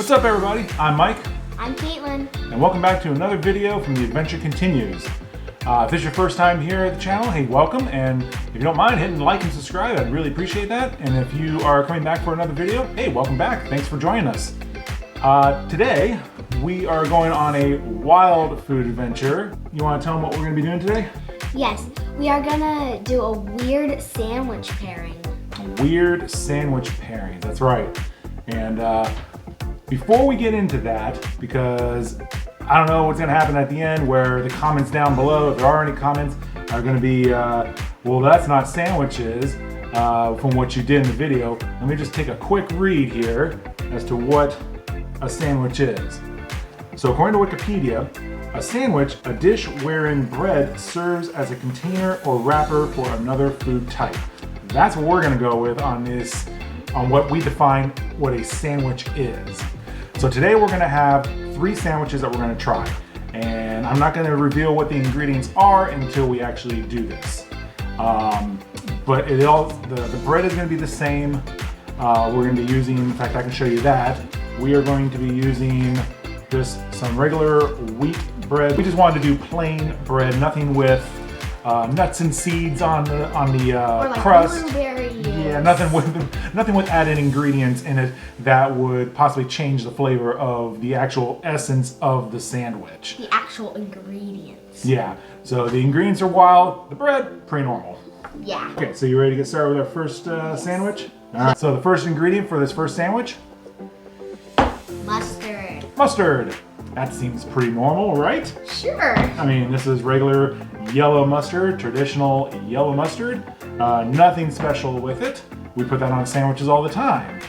What's up everybody? I'm Mike. I'm Caitlin. And welcome back to another video from The Adventure Continues. If this is your first time here at the channel, hey, welcome. And if you don't mind hitting like and subscribe, I'd really appreciate that. And if you are coming back for another video, hey, welcome back. Thanks for joining us. Today, we are going on a wild food adventure. You want to tell them what we're going to be doing today? Yes, we are gonna do a weird sandwich pairing. A weird sandwich pairing, that's right. And before we get into that, because I don't know what's gonna happen at the end, where the comments down below, if there are any comments, are gonna be, well, that's not sandwiches from what you did in the video. Let me just take a quick read here as to what a sandwich is. So according to Wikipedia, a sandwich, a dish wherein bread serves as a container or wrapper for another food type. That's what we're gonna go with on this, on what we define what a sandwich is. So today we're gonna have 3 sandwiches that we're gonna try. And I'm not gonna reveal what the ingredients are until we actually do this. But the bread is gonna be the same. We're gonna be using, in fact I can show you that. We are going to be using just some regular wheat bread. We just wanted to do plain bread, nothing with nuts and seeds on the Or like crust. Blueberries. Yeah, nothing with added ingredients in it that would possibly change the flavor of the actual essence of the sandwich. The actual ingredients. Yeah, so the ingredients are wild, the bread, pretty normal. Yeah. Okay, so you ready to get started with our first sandwich? All right, so the first ingredient for this first sandwich? Mustard. Mustard. That seems pretty normal, right? Sure. I mean, this is regular yellow mustard, traditional yellow mustard. Nothing special with it. We put that on sandwiches all the time.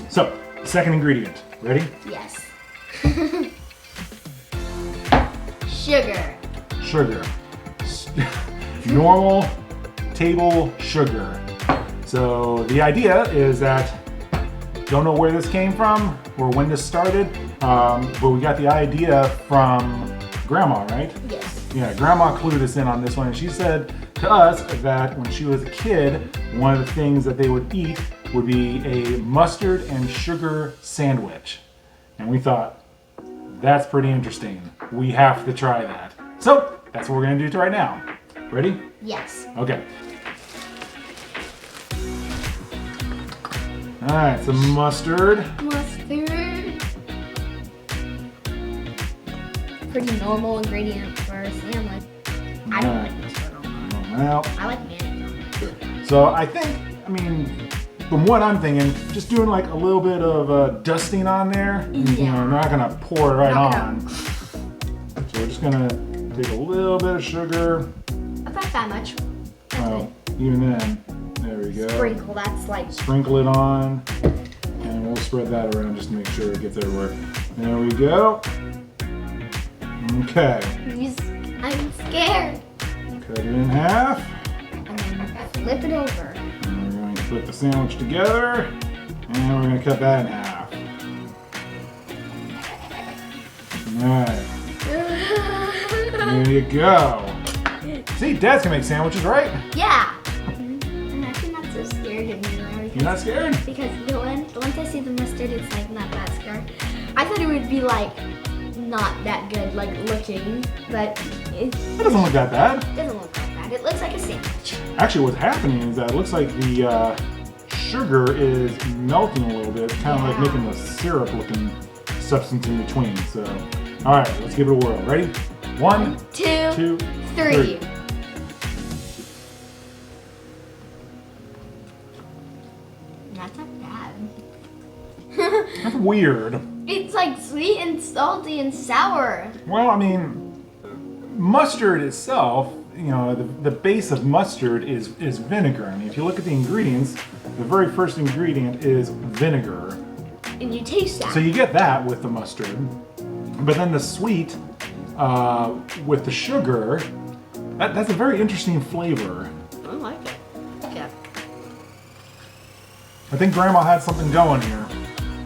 So, second ingredient. Ready? Yes. Sugar. Sugar. Normal table sugar. So the idea is that, don't know where this came from or when this started, but we got the idea from Grandma, right? Yes. Yeah, Grandma clued us in on this one, and she said to us that when she was a kid, one of the things that they would eat would be a mustard and sugar sandwich. And we thought, that's pretty interesting. We have to try that. So, that's what we're gonna do right now. Ready? Yes. Okay. All right, some mustard. Mustard. Pretty normal ingredient for a sandwich. I don't like mustard on mine. Well, I like mayonnaise on mine. so I think, I mean, from what I'm thinking, just doing like a little bit of dusting on there. You know, we're not gonna pour it right on. So we're just gonna take a little bit of sugar. Not that much. That's Well, even then, there we go. Sprinkle, that's like... Sprinkle it on, and we'll spread that around just to make sure it gets everywhere. There we go. Okay. I'm scared. Cut it in half. And then flip it over. And we're going to put the sandwich together, and we're going to cut that in half. Alright. There you go. See, Dad's gonna make sandwiches, right? Yeah. I'm actually not so scared anymore. You're not scared? Because once I see the mustard, it's like not that scared. I thought it would be like not that good, like looking, but it doesn't look that bad. doesn't look that bad. It looks like a sandwich. Actually, what's happening is that it looks like the sugar is melting a little bit, kind of like making the syrup-looking substance in between. So, all right, let's give it a whirl. Ready? 1, 2, 3. That's not bad. That's weird. It's like sweet and salty and sour. Well, I mean, mustard itself, you know, the base of mustard is vinegar. I mean, if you look at the ingredients, the very first ingredient is vinegar. And you taste that. So you get that with the mustard, but then the sweet with the sugar, that's a very interesting flavor. I like it. Yeah. I think Grandma had something going here.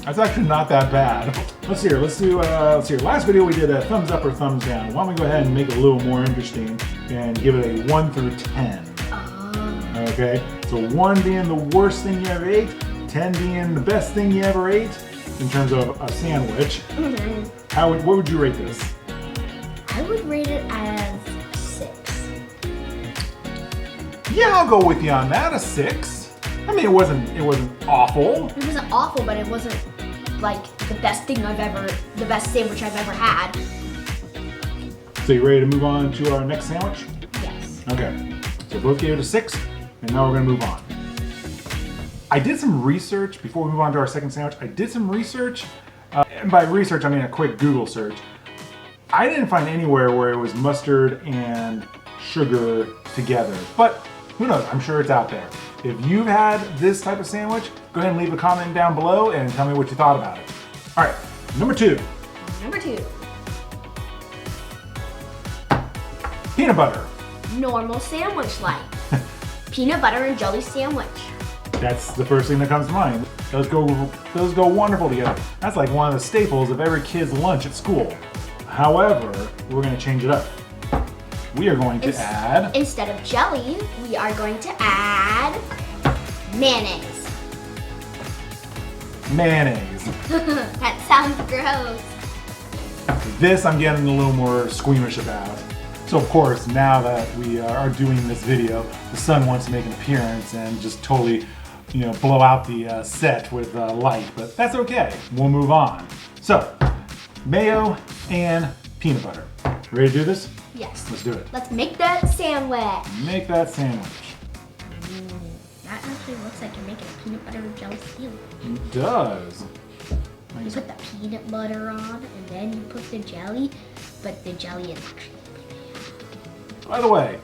That's actually not that bad. Let's see here. Let's see. Last video we did a thumbs up or thumbs down. Why don't we go ahead and make it a little more interesting and give it a 1 through 10. Okay. So 1 being the worst thing you ever ate, 10 being the best thing you ever ate. in terms of a sandwich. What would you rate this? I would rate it as 6. Yeah, I'll go with you on that. A 6. I mean, it wasn't awful. It wasn't awful, but it wasn't like the best sandwich I've ever had. So you ready to move on to our next sandwich? Yes. Okay. So both gave it a 6, and now we're gonna move on. I did some research before we move on to our second sandwich. I did some research, and by research I mean a quick Google search. I didn't find anywhere where it was mustard and sugar together, but who knows? I'm sure it's out there. If you've had this type of sandwich, go ahead and leave a comment down below and tell me what you thought about it. All right, number 2. Number 2. Peanut butter. Normal sandwich like. Peanut butter and jelly sandwich. That's the first thing that comes to mind. Those go wonderful together. That's like one of the staples of every kid's lunch at school. However, we're gonna change it up. We are going to add... Instead of jelly, we are going to add mayonnaise. Mayonnaise. That sounds gross. This I'm getting a little more squeamish about. So of course, now that we are doing this video, the sun wants to make an appearance and just totally, blow out the set with light, but that's okay. We'll move on. So, mayo and peanut butter. Ready to do this? Yes. Let's do it. Let's make that sandwich. Make that sandwich. That actually looks like you're making a peanut butter and jelly sandwich. It does. You put the peanut butter on, and then you put the jelly, but the jelly is actually... By the way,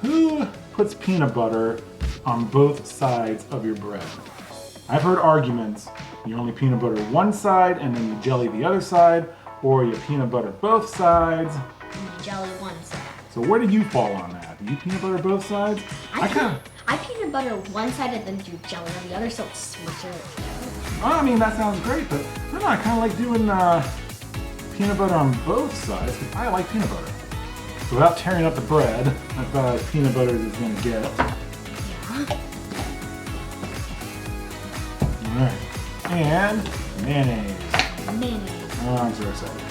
who puts peanut butter on both sides of your bread? I've heard arguments, you only peanut butter one side and then you jelly the other side, or you peanut butter both sides. And jelly one side. So where do you fall on that? Do you peanut butter both sides? I peanut butter one side and then do jelly on the other, so it's smusher. I mean, that sounds great, but I don't know, I kind of like doing peanut butter on both sides, because I like peanut butter. Without tearing up the bread, that's about as peanut butter as it's going to get. Yeah. Alright. And mayonnaise. Mayonnaise. Oh, I'm so excited.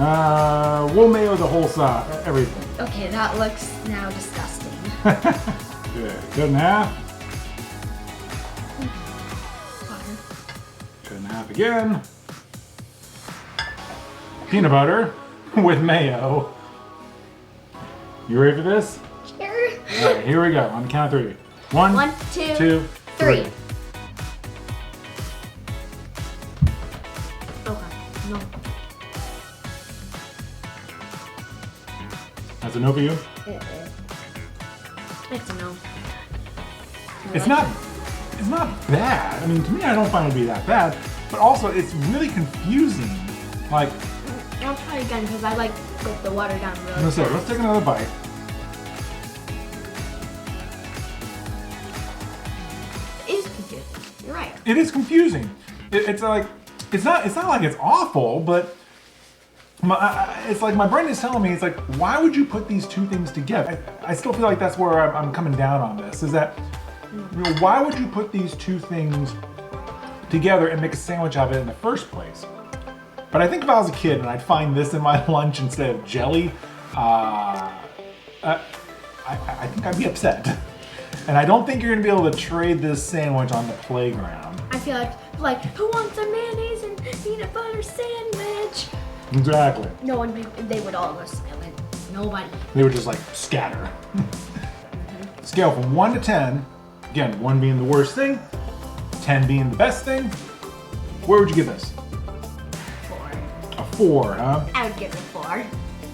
Oh, We'll mayo the whole side, everything. okay, that looks now disgusting. Good. Good and a half. Good and a half again. Peanut butter with mayo. You ready for this? Sure. All right, here we go. On the count of 3. 1, 2, 3. Okay, no. That's a no for you? It's a no. It's not bad. I mean, to me, I don't find it to be that bad. But also, it's really confusing. Like, I'll try again because I like with the water down really I'm gonna say, fast. let's take another bite. It is confusing. You're right. It is confusing. It's like it's not like it's awful, but it's like my brain is telling me, it's like, why would you put these two things together? I still feel like that's where I'm coming down on this. Is that why would you put these two things together and make a sandwich out of it in the first place? But I think if I was a kid and I'd find this in my lunch instead of jelly, I think I'd be upset. And I don't think you're gonna be able to trade this sandwich on the playground. I feel like who wants a mayonnaise and peanut butter sandwich? Exactly. No one, they would all go smell it. Nobody. They would just like scatter. Scale from 1 to 10, again, 1 being the worst thing, 10 being the best thing, where would you give this? 4. A 4, huh? I would give it 4.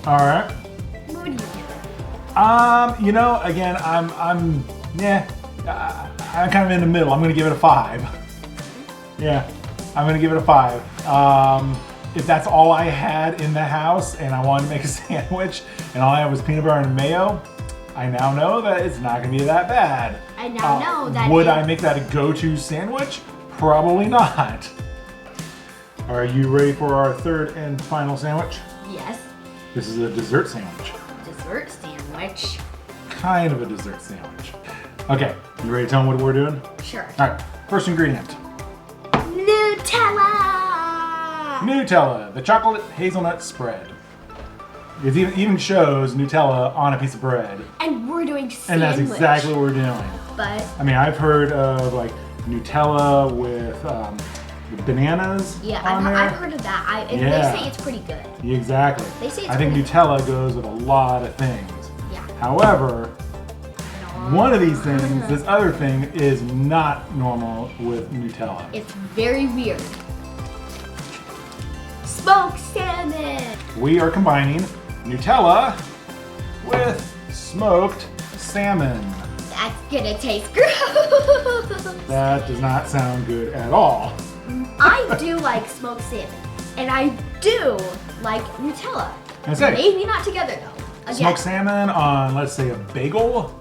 All right. What would you give it? Again, I'm kind of in the middle. I'm gonna give it a 5. Yeah, I'm gonna give it a 5. If that's all I had in the house and I wanted to make a sandwich and all I had was peanut butter and mayo, I now know that it's not gonna be that bad. I now know that. Would I make that a go-to sandwich? Probably not. Are you ready for our third and final sandwich? Yes. This is a dessert sandwich. Dessert sandwich. Kind of a dessert sandwich. Okay, you ready to tell them what we're doing? Sure. All right, first ingredient. Nutella, the chocolate hazelnut spread. It even shows Nutella on a piece of bread. And we're doing And that's sandwich. exactly what we're doing. But I mean, I've heard of like Nutella with bananas yeah, on there. I've heard of that. And Yeah. they say it's pretty good. Exactly. They say it's I think pretty Nutella goes with a lot of things. Yeah. However, No. one of these things, this other thing, is not normal with Nutella. It's very weird. Smoked salmon. We are combining Nutella with smoked salmon. That's gonna taste gross. That does not sound good at all. I do like smoked salmon, and I do like Nutella. I say, Maybe not together though. Again, smoked salmon on, let's say, a bagel,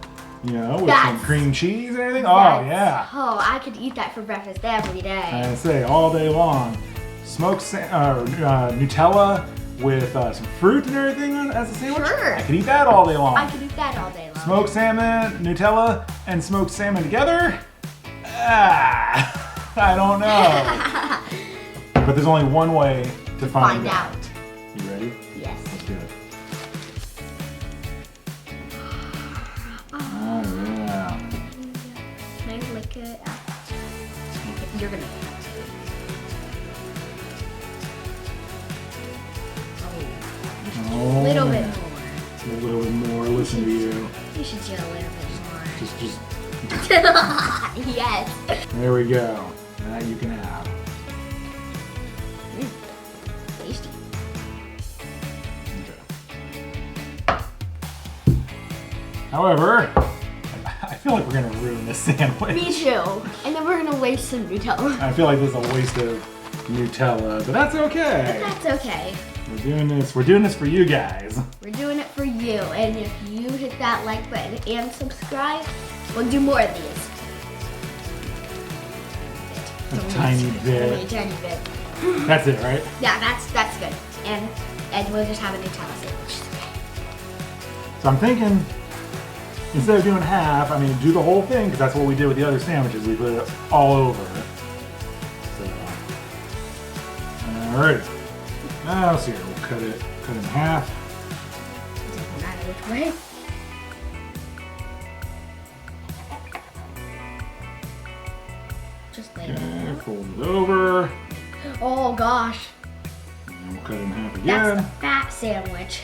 you know, with some That's- cream cheese and everything. Oh, that's- yeah. Oh, I could eat that for breakfast every day. I say all day long. Smoked Nutella with some fruit and everything as a sandwich. Sure. I could eat that all day long. I could eat that all day long. Smoked salmon, Nutella, and smoked salmon together? I don't know. But there's only one way to find out. You ready? Yes. Let's do it. Oh, yeah. Can I lick it? You're gonna. Oh, A little bit more. A little bit more. Listen to you. You should do a little bit more. Just. Yes. There we go. That you can have. Tasty. Okay. However, I feel like we're gonna ruin this sandwich. Me too. And then we're gonna waste some Nutella. I feel like this is a waste of Nutella, but that's okay. That's okay. We're doing this for you guys. We're doing it for you. And if you hit that like button and subscribe, we'll do more of these. A tiny bit. Only a tiny bit. That's it, right? Yeah, that's good. And we'll just have a Nutella sandwich. So I'm thinking, instead of doing half, I mean, do the whole thing, because that's what we did with the other sandwiches. We put it all over. So, alright. Now, see here, we'll cut it in half. Doesn't matter which way. Just lay it Okay, out. fold it over. Oh gosh, And we'll cut it in half that's again. the fat sandwich.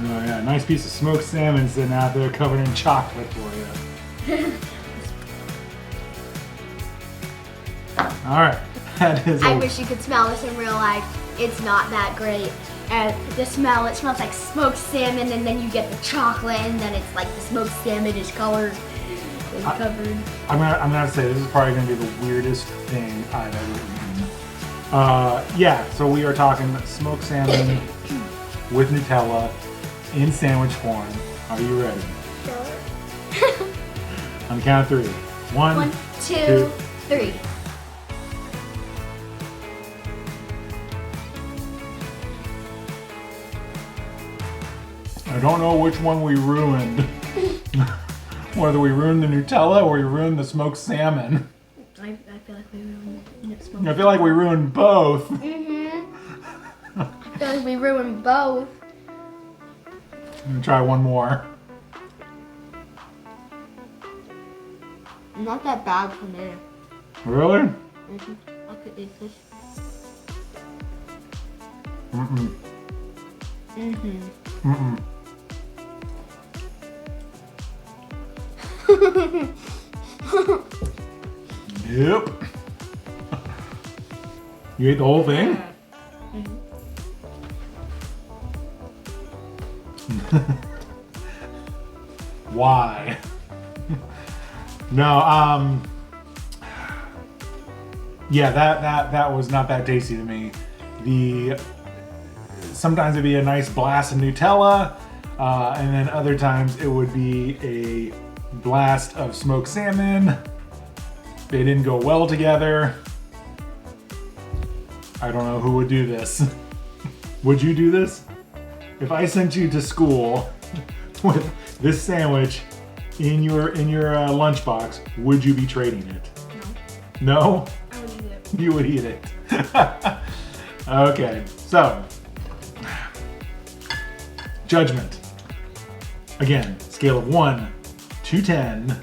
Oh yeah, nice piece of smoked salmon sitting out there covered in chocolate for you. Alright, that is I a- wish you could smell this in real life. It's not that great. And the smell, it smells like smoked salmon, and then you get the chocolate, and then it's like the smoked salmon is colored and covered. I'm gonna have to say this is probably gonna be the weirdest thing I've ever eaten. Yeah, so we are talking smoked salmon with Nutella in sandwich form. Are you ready? On the count of three. One, 1, 2, 3. I don't know which one we ruined. Whether we ruined the Nutella or we ruined the smoked salmon. I feel like we ruined smoked. I feel like we ruined both. I feel like we ruined both. I'm gonna try one more. Not that bad for me. Really? I could eat this. Mm-mm. Mm-mm. Yep. You ate the whole thing? Why? No, yeah, that was not that tasty to me. Sometimes it'd be a nice blast of Nutella, and then other times it would be a blast of smoked salmon. They didn't go well together. I don't know who would do this. Would you do this? If I sent you to school with this sandwich in your lunchbox, would you be trading it? No? I would eat it. You would eat it. Okay, so judgment. Again, scale of 1 to 10.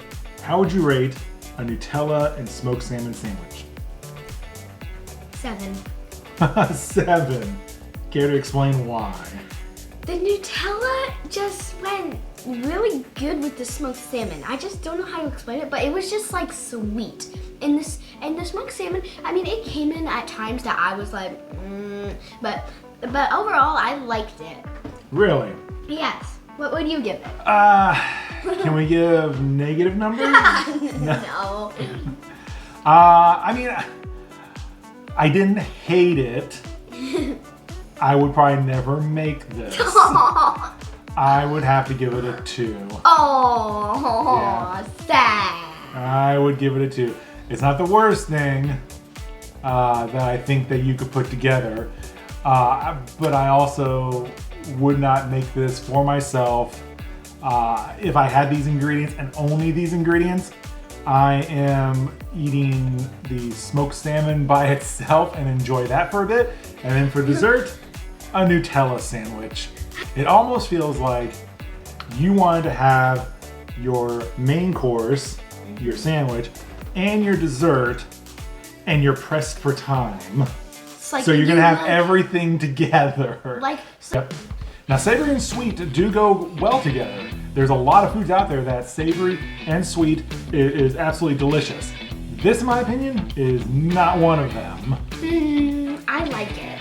How would you rate a Nutella and smoked salmon sandwich? 7. 7. Care to explain why? The Nutella just went really good with the smoked salmon. I just don't know how to explain it, but it was just like sweet. And the smoked salmon, I mean, it came in at times that I was like, but overall, I liked it. Really? Yes. What would you give it? Can we give negative numbers? No. I mean, I didn't hate it. I would probably never make this. I would have to give it a 2. Oh, sad. I would give it a 2. It's not the worst thing that I think that you could put together, but I also would not make this for myself. If I had these ingredients and only these ingredients, I am eating the smoked salmon by itself and enjoy that for a bit. And then for dessert, a Nutella sandwich. It almost feels like you wanted to have your main course, your sandwich, and your dessert, and you're pressed for time. Like So you're gonna have everything together. Like, Yep. Now savory and sweet do go well together. There's a lot of foods out there that savory and sweet is absolutely delicious. This, in my opinion, is not one of them. I like it.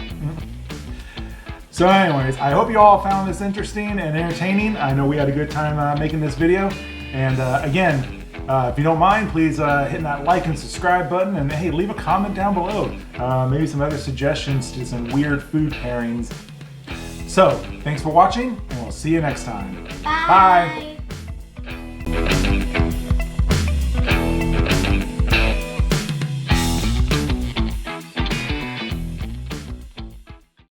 So anyways, I hope you all found this interesting and entertaining. I know we had a good time making this video. And again, if you don't mind, please hit that like and subscribe button. And hey, leave a comment down below. Maybe some other suggestions to some weird food pairings. So, thanks for watching, and we'll see you next time. Bye.